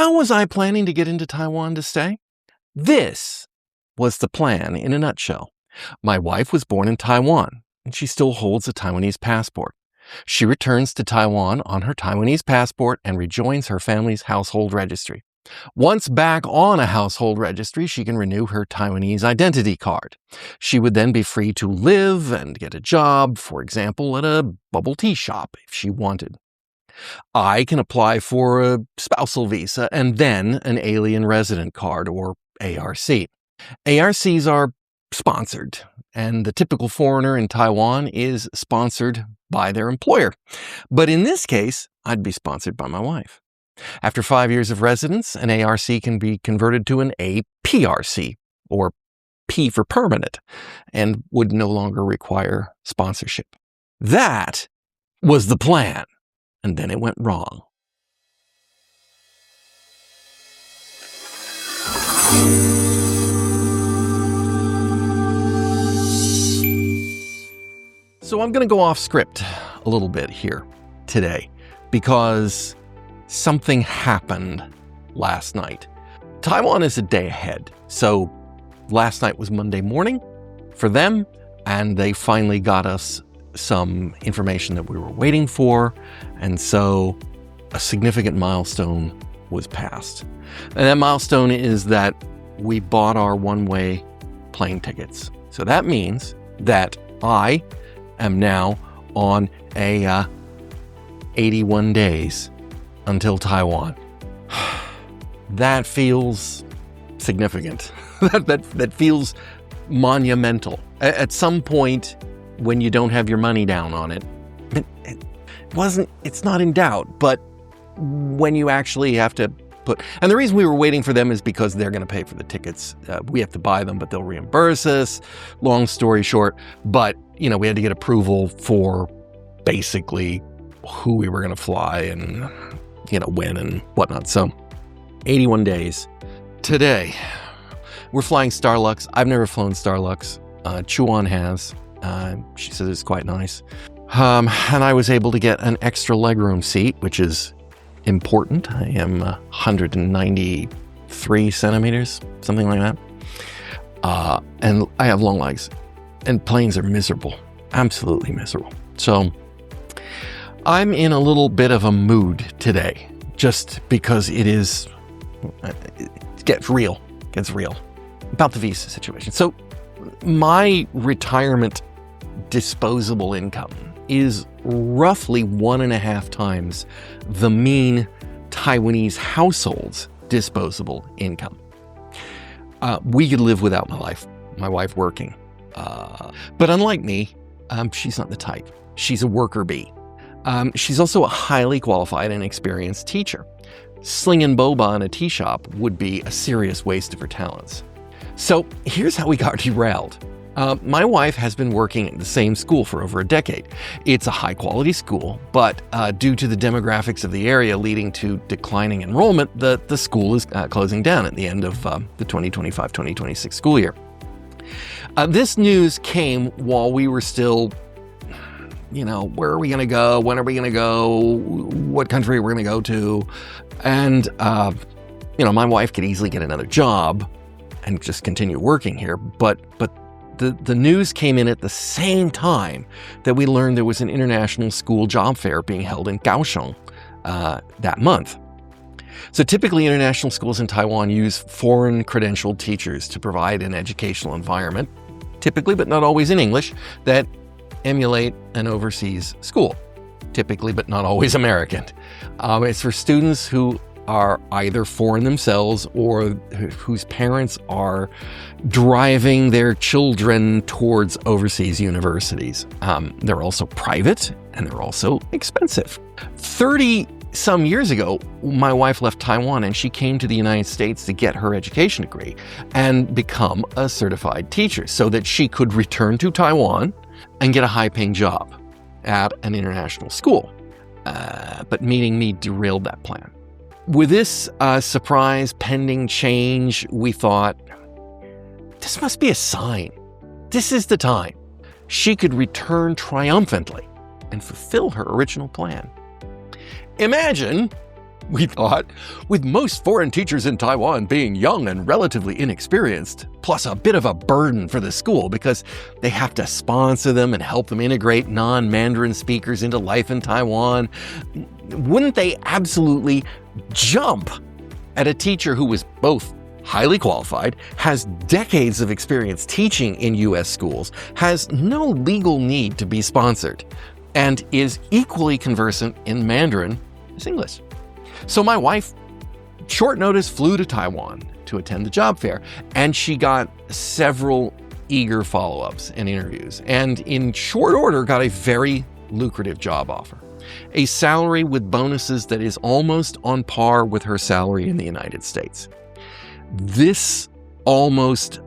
How was I planning to get into Taiwan to stay? This was the plan in a nutshell. My wife was born in Taiwan, and she still holds a Taiwanese passport. She returns to Taiwan on her Taiwanese passport and rejoins her family's household registry. Once back on a household registry, she can renew her Taiwanese identity card. She would then be free to live and get a job, for example, at a bubble tea shop if she wanted. I can apply for a spousal visa and then an alien resident card, or ARC. ARCs are sponsored, and the typical foreigner in Taiwan is sponsored by their employer. But in this case, I'd be sponsored by my wife. After 5 years of residence, an ARC can be converted to an APRC, or P for permanent, and would no longer require sponsorship. That was the plan, and then it went wrong. So I'm going to go off script a little bit here today because something happened last night. Taiwan is a day ahead. So last night was Monday morning for them, and they finally got us some information that we were waiting for. And so a significant milestone was passed. And that milestone is that we bought our one-way plane tickets. So that means that I am now on a 81 days until Taiwan. That feels significant. that feels monumental. At some point, when you don't have your money down on it, it's not in doubt, but when you actually have to and the reason we were waiting for them is because they're going to pay for the tickets. We have to buy them, but they'll reimburse us. Long story short, but we had to get approval for basically who we were going to fly and when and whatnot. So 81 days. Today, we're flying Starlux. I've never flown Starlux. Chuan has. She says it's quite nice. And I was able to get an extra legroom seat, which is important. I am 193 centimeters, something like that. And I have long legs. And planes are miserable. Absolutely miserable. So I'm in a little bit of a mood today, just because it gets real. About the visa situation. So my retirement disposable income is roughly 1.5 times the mean Taiwanese household's disposable income. We could live without my wife working. But unlike me, she's not the type. She's a worker bee. She's also a highly qualified and experienced teacher. Slinging boba in a tea shop would be a serious waste of her talents. So here's how we got derailed. My wife has been working at the same school for over a decade. It's a high-quality school, but due to the demographics of the area leading to declining enrollment, the school is closing down at the end of the 2025-2026 school year. This news came while we were still, where are we going to go? When are we going to go? What country are we going to go to? And, my wife could easily get another job and just continue working here, but the news came in at the same time that we learned there was an international school job fair being held in Kaohsiung that month. So typically international schools in Taiwan use foreign credentialed teachers to provide an educational environment, typically but not always in English, that emulate an overseas school, typically but not always American. It's for students who are either foreign themselves or whose parents are driving their children towards overseas universities. They're also private and they're also expensive. 30 some years ago, my wife left Taiwan and she came to the United States to get her education degree and become a certified teacher so that she could return to Taiwan and get a high-paying job at an international school. But meeting me derailed that plan. With this surprise pending change, we thought, this must be a sign. This is the time. She could return triumphantly and fulfill her original plan. Imagine We thought, with most foreign teachers in Taiwan being young and relatively inexperienced, plus a bit of a burden for the school because they have to sponsor them and help them integrate non-Mandarin speakers into life in Taiwan, wouldn't they absolutely jump at a teacher who was both highly qualified, has decades of experience teaching in U.S. schools, has no legal need to be sponsored, and is equally conversant in Mandarin as English? So my wife, short notice, flew to Taiwan to attend the job fair, and she got several eager follow-ups and interviews, and in short order got a very lucrative job offer. A salary with bonuses that is almost on par with her salary in the United States. This almost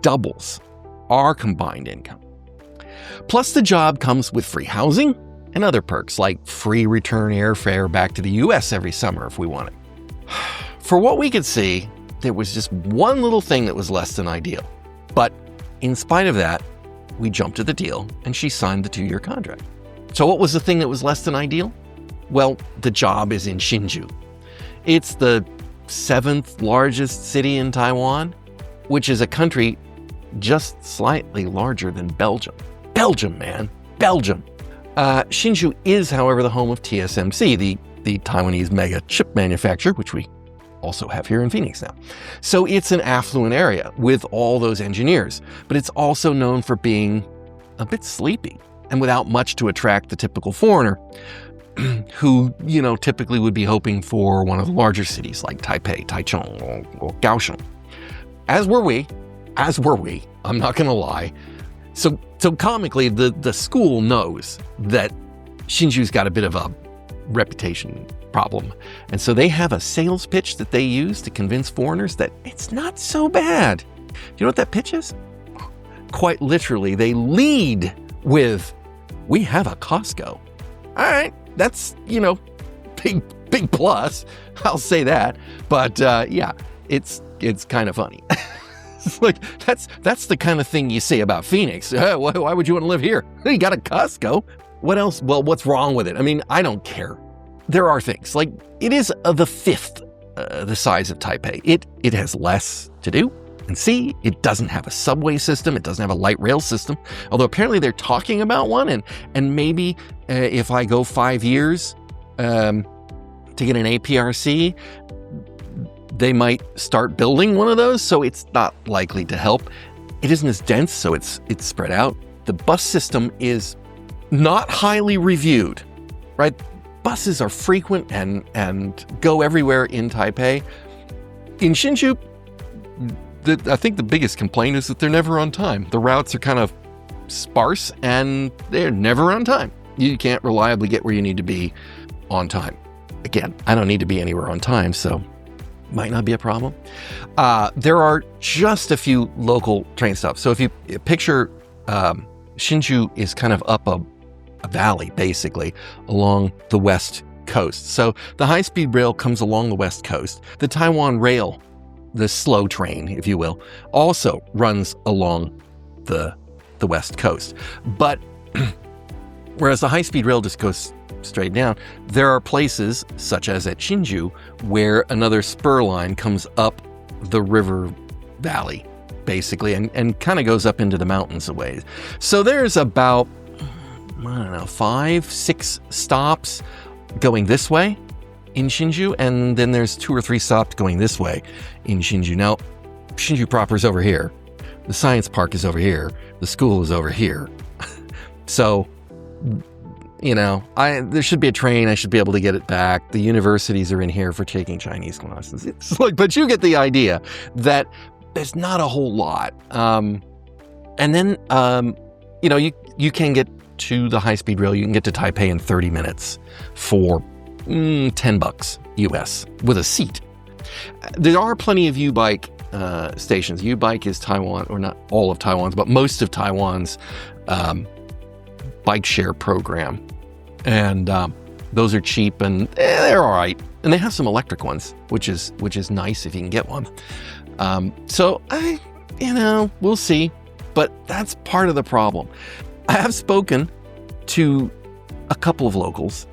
doubles our combined income. Plus, the job comes with free housing and other perks like free return airfare back to the US every summer if we want it. For what we could see, there was just one little thing that was less than ideal. But in spite of that, we jumped at the deal and she signed the 2-year contract. So what was the thing that was less than ideal? Well, the job is in Hsinchu. It's the 7th largest city in Taiwan, which is a country just slightly larger than Belgium. Belgium, man, Belgium. Hsinchu is, however, the home of TSMC, the Taiwanese mega chip manufacturer, which we also have here in Phoenix now. So it's an affluent area with all those engineers, but it's also known for being a bit sleepy and without much to attract the typical foreigner who, typically would be hoping for one of the larger cities like Taipei, Taichung, or Kaohsiung. As were we, I'm not going to lie. So comically, the school knows that Hsinchu's got a bit of a reputation problem. And so they have a sales pitch that they use to convince foreigners that it's not so bad. You know what that pitch is? Quite literally, they lead with, "We have a Costco." All right, that's, big plus. I'll say that. But yeah, it's kind of funny. It's like, that's the kind of thing you say about Phoenix. Why would you want to live here? You got a Costco. What else? Well, what's wrong with it? I mean, I don't care. There are things like it is the 5th the size of Taipei. It has less to do and see. It doesn't have a subway system. It doesn't have a light rail system. Although apparently they're talking about one. And maybe if I go 5 years to get an APRC, they might start building one of those. So it's not likely to help. It isn't as dense, so it's spread out. The bus system is not highly reviewed, right? Buses are frequent and go everywhere in Taipei. In Hsinchu, I think the biggest complaint is that they're never on time. The routes are kind of sparse and they're never on time. You can't reliably get where you need to be on time. Again, I don't need to be anywhere on time, so might not be a problem. There are just a few local train stops. So if you picture Hsinchu is kind of up a valley, basically, along the west coast. So the high-speed rail comes along the west coast. The Taiwan Rail, the slow train, if you will, also runs along the west coast. But whereas the high-speed rail just goes straight down, there are places, such as at Hsinchu, where another spur line comes up the river valley, basically, and kind of goes up into the mountains a ways. So there's about 5-6 stops going this way in Hsinchu, and then there's 2 or 3 stops going this way in Hsinchu. Now, Hsinchu proper is over here. The science park is over here. The school is over here. So, there should be a train. I should be able to get it back. The universities are in here for taking Chinese classes. It's like, but you get the idea that there's not a whole lot. And then, you can get to the high-speed rail. You can get to Taipei in 30 minutes for $10 US with a seat. There are plenty of U-Bike stations. U-Bike is Taiwan, or not all of Taiwan's, but most of Taiwan's bike share program. And those are cheap and they're all right. And they have some electric ones, which is nice if you can get one. So we'll see. But that's part of the problem. I have spoken to a couple of locals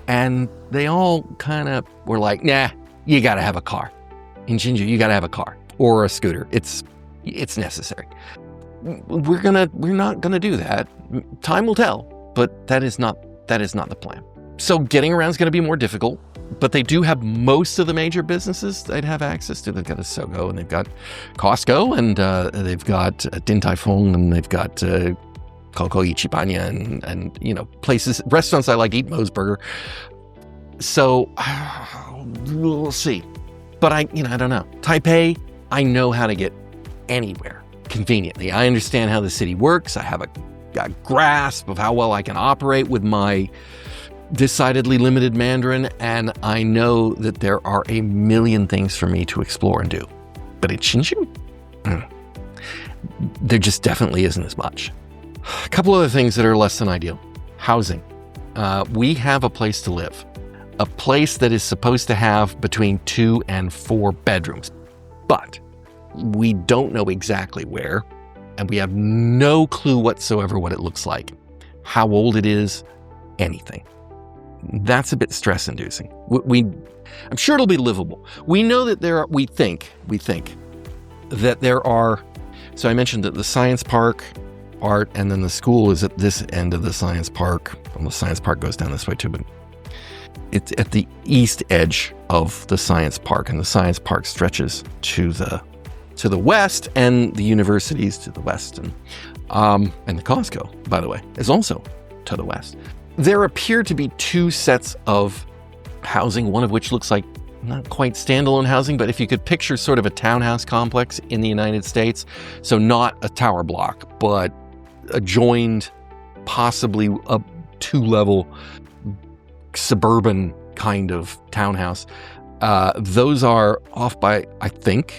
And they all kind of were like, nah, you got to have a car. In Hsinchu, you got to have a car or a scooter. It's necessary. We're not gonna do that. Time will tell, but that is not the plan. So getting around is going to be more difficult, but they do have most of the major businesses they'd have access to. They've got a Sogo, and they've got Costco, and they've got Din Tai Fung, and they've got Coco Ichibanya, and places, restaurants I like, Eat Mo's Burger. So we'll see. But I don't know. Taipei, I know how to get anywhere conveniently. I understand how the city works. I have a grasp of how well I can operate with my decidedly limited Mandarin, and I know that there are a million things for me to explore and do. But in Hsinchu, there just definitely isn't as much. A couple other things that are less than ideal. Housing. We have a place to live. A place that is supposed to have between 2 and 4 bedrooms. But we don't know exactly where, and we have no clue whatsoever what it looks like, how old it is, anything. That's a bit stress-inducing. I'm sure it'll be livable. We know that we think that there are, so I mentioned that the science park, art, and then the school is at this end of the science park. Well, the science park goes down this way too, but it's at the east edge of the science park, and the science park stretches to the west, and the universities to the west, and the Costco, by the way, is also to the west. There appear to be 2 sets of housing, one of which looks like not quite standalone housing, but if you could picture sort of a townhouse complex in the United States, so not a tower block, but a joined, possibly a 2-level suburban kind of townhouse. Those are off by,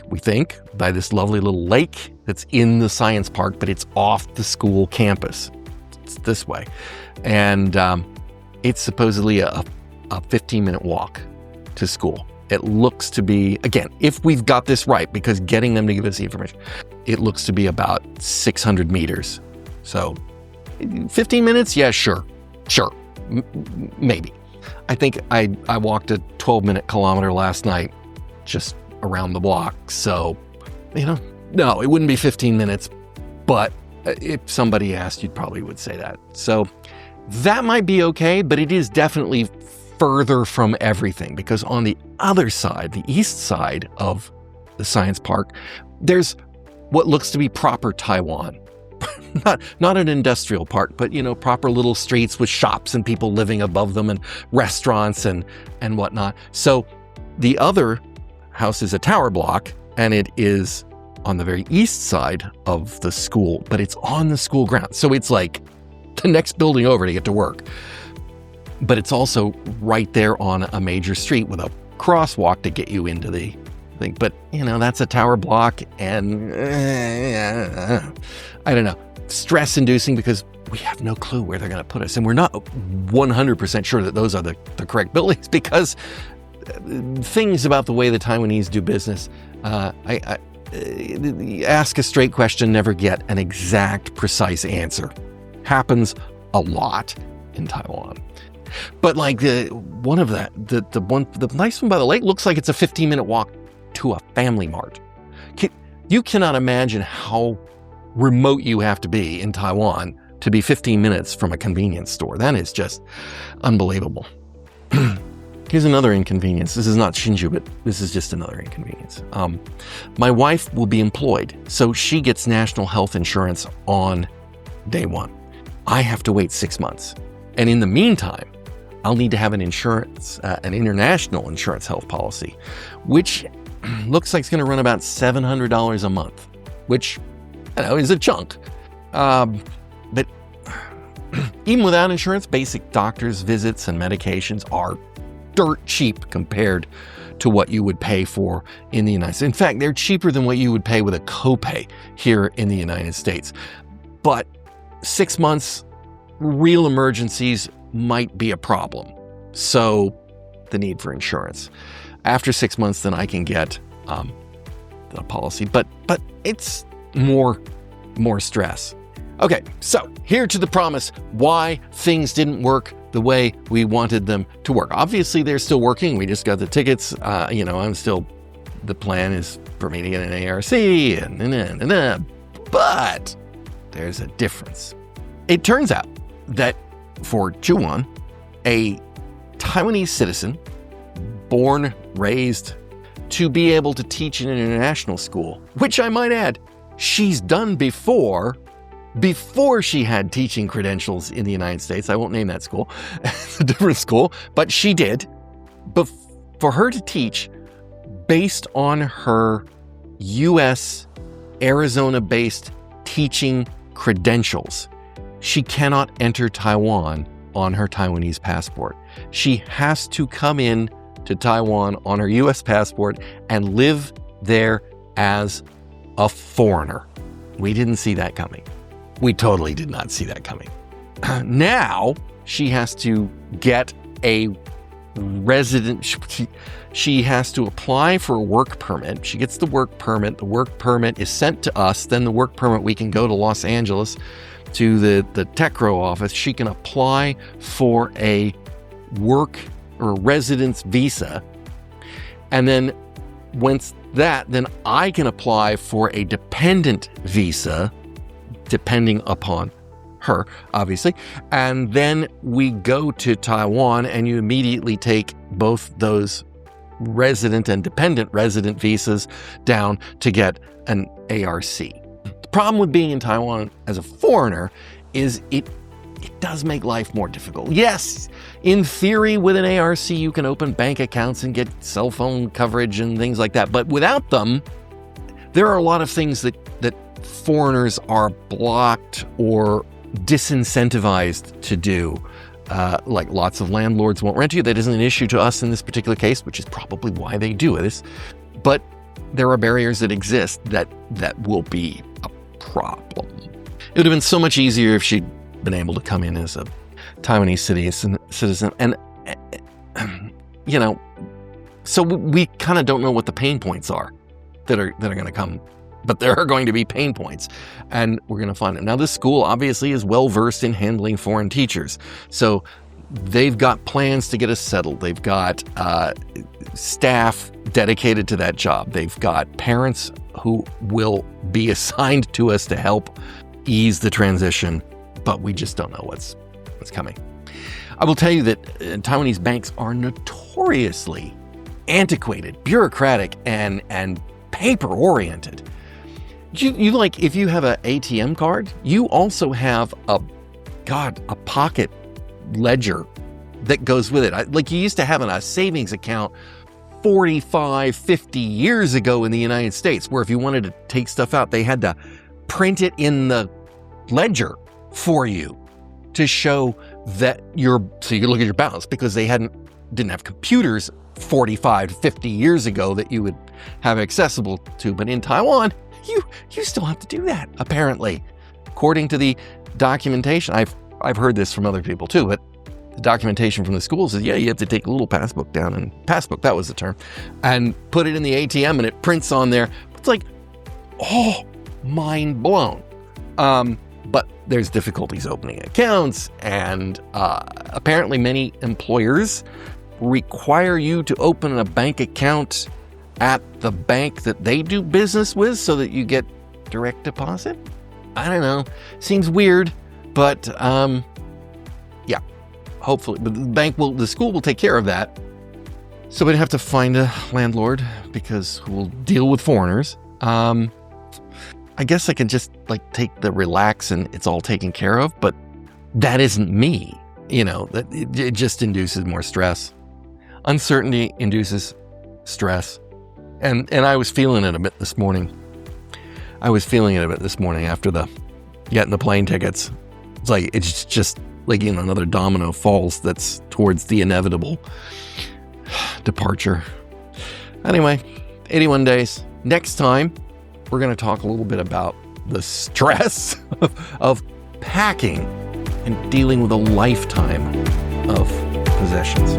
we think, by this lovely little lake that's in the science park, but it's off the school campus. It's this way. And it's supposedly a 15-minute walk to school. It looks to be, again, if we've got this right, because getting them to give us the information, it looks to be about 600 meters. So 15 minutes? Yeah, sure. Maybe. I think I walked a 12-minute kilometer last night just around the block. So, no, it wouldn't be 15 minutes, but if somebody asked, you probably would say that. So that might be okay, but it is definitely further from everything, because on the other side, the east side of the science park, there's what looks to be proper Taiwan. Not an industrial park, but proper little streets with shops and people living above them, and restaurants and whatnot. So the other house is a tower block, and it is on the very east side of the school, but it's on the school ground. So it's like the next building over to get to work. But it's also right there on a major street with a crosswalk to get you into the thing. But, that's a tower block, and I don't know. Stress-inducing, because we have no clue where they're going to put us. And we're not 100% sure that those are the correct buildings, because things about the way the Taiwanese do business, ask a straight question, never get an exact, precise answer. Happens a lot in Taiwan. But like the nice one by the lake looks like it's a 15-minute walk to a family mart. You cannot imagine how remote you have to be in Taiwan to be 15 minutes from a convenience store. That is just unbelievable. Here's another inconvenience. This is not Hsinchu, but this is just another inconvenience. My wife will be employed, so she gets national health insurance on day one. I have to wait 6 months. And in the meantime, I'll need to have an international insurance health policy, which looks like it's going to run about $700 a month, which is a chunk. But even without insurance, basic doctor's visits and medications are dirt cheap compared to what you would pay for in the United States. In fact, they're cheaper than what you would pay with a copay here in the United States. But 6 months, real emergencies might be a problem. So the need for insurance. After 6 months, then I can get the policy. But it's more stress. Okay, so here to the promise why things didn't work the way we wanted them to work. Obviously, they're still working. We just got the tickets. The plan is for me to get an ARC, but there's a difference. It turns out that for Juwan, a Taiwanese citizen, born, raised, to be able to teach in an international school, which I might add, she's done before she had teaching credentials in the United States. I won't name that school. It's a different school, but she did. But for her to teach based on her U.S., Arizona-based teaching credentials, she cannot enter Taiwan on her Taiwanese passport. She has to come in to Taiwan on her U.S. passport and live there as a foreigner. We didn't see that coming. We totally did not see that coming. Now she has to get a resident. She has to apply for a work permit. She gets the work permit. The work permit is sent to us. Then the work permit, we can go to Los Angeles to the TechRo office. She can apply for a work or residence visa. And then once that, then I can apply for a dependent visa, depending upon her, obviously. And then we go to Taiwan and you immediately take both those resident and dependent resident visas down to get an ARC. The problem with being in Taiwan as a foreigner is it does make life more difficult. Yes, in theory, with an ARC, you can open bank accounts and get cell phone coverage and things like that. But without them, there are a lot of things that foreigners are blocked or disincentivized to do. Like lots of landlords won't rent you. That isn't an issue to us in this particular case, which is probably why they do this. But there are barriers that exist that will be a problem. It would have been so much easier if she'd been able to come in as a Taiwanese citizen. And, so we kind of don't know what the pain points are that are going to come. But there are going to be pain points, and we're going to find them. Now, this school obviously is well-versed in handling foreign teachers. So they've got plans to get us settled. They've got staff dedicated to that job. They've got parents who will be assigned to us to help ease the transition, but we just don't know what's coming. I will tell you that Taiwanese banks are notoriously antiquated, bureaucratic, and paper-oriented. You like, if you have an ATM card, you also have a pocket ledger that goes with it. Like you used to have a savings account 45, 50 years ago in the United States, where if you wanted to take stuff out, they had to print it in the ledger for you to show that so you could look at your balance, because they didn't have computers 45, 50 years ago that you would have accessible to. But in Taiwan, you still have to do that, apparently. According to the documentation, I've heard this from other people too, but the documentation from the schools is, you have to take a little passbook down, and passbook, that was the term, and put it in the ATM and it prints on there. It's like, mind blown. But there's difficulties opening accounts, and apparently many employers require you to open a bank account at the bank that they do business with so that you get direct deposit. I don't know. Seems weird, but yeah, hopefully. But the school will take care of that. So we'd have to find a landlord because we'll deal with foreigners. I guess I can just take the relax and it's all taken care of, but that isn't me. That it just induces more stress. Uncertainty induces stress. And I was feeling it a bit this morning. After getting the plane tickets. It's just another domino falls that's towards the inevitable departure. Anyway, 81 days. Next time, we're going to talk a little bit about the stress of packing and dealing with a lifetime of possessions.